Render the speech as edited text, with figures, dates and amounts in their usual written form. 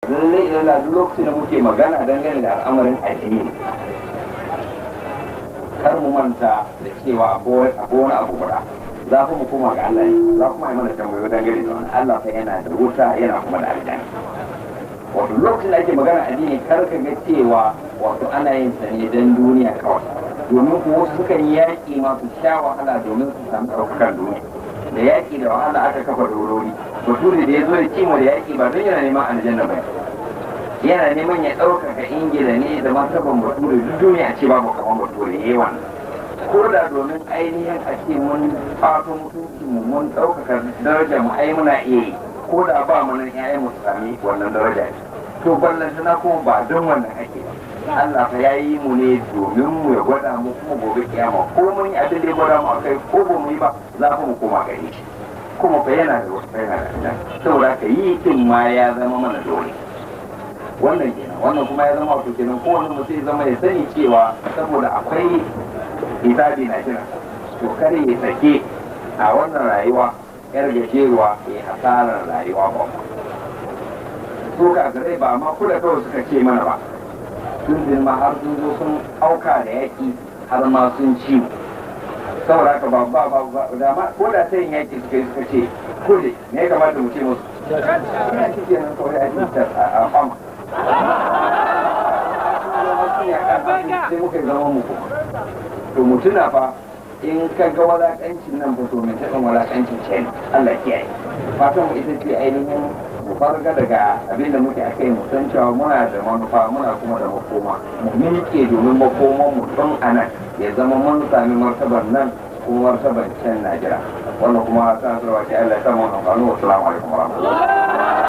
lallai idan duk lokacin da muke magana dangane da al'amarin addini kar mu manta da cewa akwai wani abu guda za mu koma ga Allah ne za kuma yi mana tambayoyi dangane da wani Allah fa yana da wuta yana kuma da aljanna wato lokacin da ake magana addini kar ka ga cewa wato ana yin sa ne dan duniya kawai domin kuma wasu sukan yi yaƙi masu sha wahala domin su samu ɗaukakar duniya da yaƙi da wahala aka kafa dorori bature da ya zo da kima da yaƙi ba don yana neman aljanna ba yana neman ya ɗaukaka ingila ne da martaban bature duk duniya ce babu kamar bature ya yi wannan ko da domin ainihin a ce mun fato mutunci mu mun ɗaukaka daraja mu ai muna iya yi ko da ba mu nan ƴaƴan mu sami wannan daraja to ballantana kuma ba don wannan ake ba Allah fa ya yi mu ne domin mu ya gwada mu kuma gobe kiyama ko mun yi abin da ya gwada mu akai ko ba mu yi ba za mu koma gare shi kuma fa yana da wasu yana da saboda ka yi kin ma ya zama mana dole wannan kenan wannan kuma ya zama wato kenan kowane mutum ya zama ya sani cewa saboda akwai hisabi na jira to kare ya sake a wannan rayuwa yar gajeruwa ya hasarar rayuwa ba su ka gare ba ma kula kawai suka ce mana ba sun zirma har sun zo sun auka da yaƙi har ma sun ci saboda haka ba da ma ko da ta yin yaƙi suka ce kule ne ya kamata mu ce musu ina cike nan kawai a cikin a fama sai muka zama muku to mutuna fa in ka ga walaƙancin nan ba to mai taɓa walaƙancin ce ne Allah kiyaye fatan mu ita ce ainihin mu farga daga abin da muke akai mu san cewa muna da manufa muna kuma da makoma mu miƙe domin makoman mu tun anan ya zama mun sami martabar nan kuma martabar can Najeriya wannan kuma sanarwa ce Allah ya samu amfani wa assalamu alaikum warahmatullahi